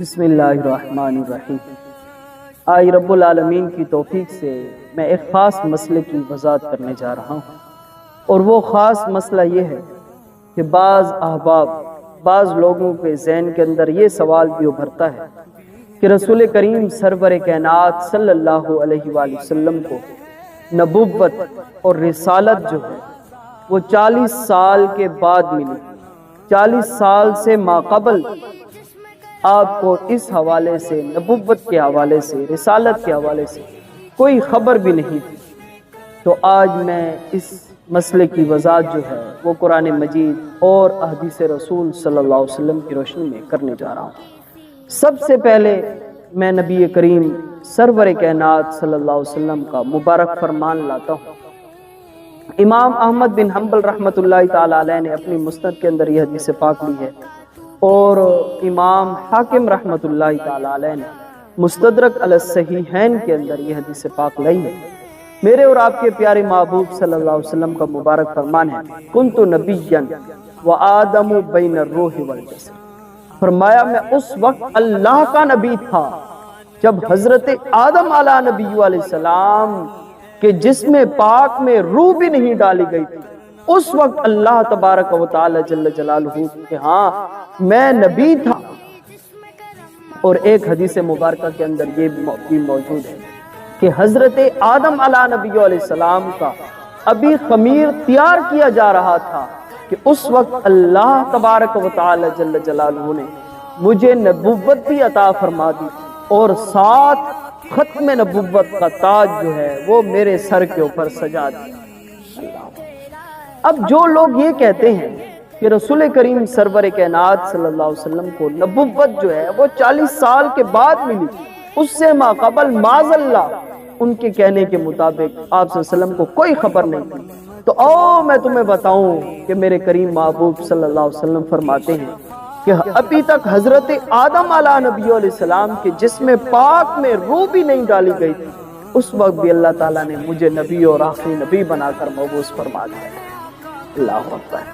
بسم اللہ الرحمن الرحیم۔ آج رب العالمین کی توفیق سے میں ایک خاص مسئلے کی وضاحت کرنے جا رہا ہوں، اور وہ خاص مسئلہ یہ ہے کہ بعض احباب، بعض لوگوں کے ذہن کے اندر یہ سوال بھی ابھرتا ہے کہ رسول کریم سرور کائنات صلی اللہ علیہ وآلہ وسلم کو نبوت اور رسالت جو ہے وہ 40 سال کے بعد ملی، 40 سال سے ماقبل آپ کو اس حوالے سے، نبوت کے حوالے سے، رسالت کے حوالے سے کوئی خبر بھی نہیں تھی۔ تو آج میں اس مسئلے کی وضاحت جو ہے وہ قرآن مجید اور احادیث رسول صلی اللہ علیہ وسلم کی روشنی میں کرنے جا رہا ہوں۔ سب سے پہلے میں نبی کریم سرور کائنات صلی اللہ علیہ وسلم کا مبارک فرمان لاتا ہوں۔ امام احمد بن حنبل رحمۃ اللہ تعالی علیہ نے اپنی مسند کے اندر یہ حدیث پاک لی ہے، اور امام حاکم رحمۃ اللہ تعالی علیہ نے مستدرک علی الصحیحین کے اندر یہ حدیث پاک لائی ہے۔ میرے اور آپ کے پیارے محبوب صلی اللہ علیہ وسلم کا مبارک فرمان ہے، کنت نبیا وآدم بین الروح والجسد، فرمایا میں اس وقت اللہ کا نبی تھا جب حضرت آدم علیہ نبی علیہ السلام کے جسم پاک میں روح بھی نہیں ڈالی گئی تھی، اس وقت اللہ تبارک و تعالی جل جلالہ کہ ہاں میں نبی تھا۔ اور ایک حدیث مبارکہ کے اندر یہ بھی موجود ہے کہ حضرت آدم علیہ نبی علیہ السلام کا ابھی خمیر تیار کیا جا رہا تھا کہ اس وقت اللہ تبارک و تعالی جل جلالہ نے مجھے نبوت بھی عطا فرما دی، اور ساتھ ختم نبوت کا تاج جو ہے وہ میرے سر کے اوپر سجا دیا۔ اب جو لوگ یہ کہتے ہیں کہ رسول کریم سرور کائنات صلی اللہ علیہ وسلم کو نبوت جو ہے وہ 40 سال کے بعد ملی، اس سے ماقبل معاذ اللہ ان کے کہنے کے مطابق آپ صلی اللہ علیہ وسلم کو کوئی خبر نہیں تھی۔ تو آؤ میں تمہیں بتاؤں کہ میرے کریم محبوب صلی اللہ علیہ وسلم فرماتے ہیں کہ ابھی تک حضرت آدم علیہ نبی علیہ السلام کے جسم پاک میں روح بھی نہیں ڈالی گئی تھی، اس وقت بھی اللہ تعالیٰ نے مجھے نبی اور آخری نبی بنا کر مبعوث فرما دیا۔ اللہ اکبر۔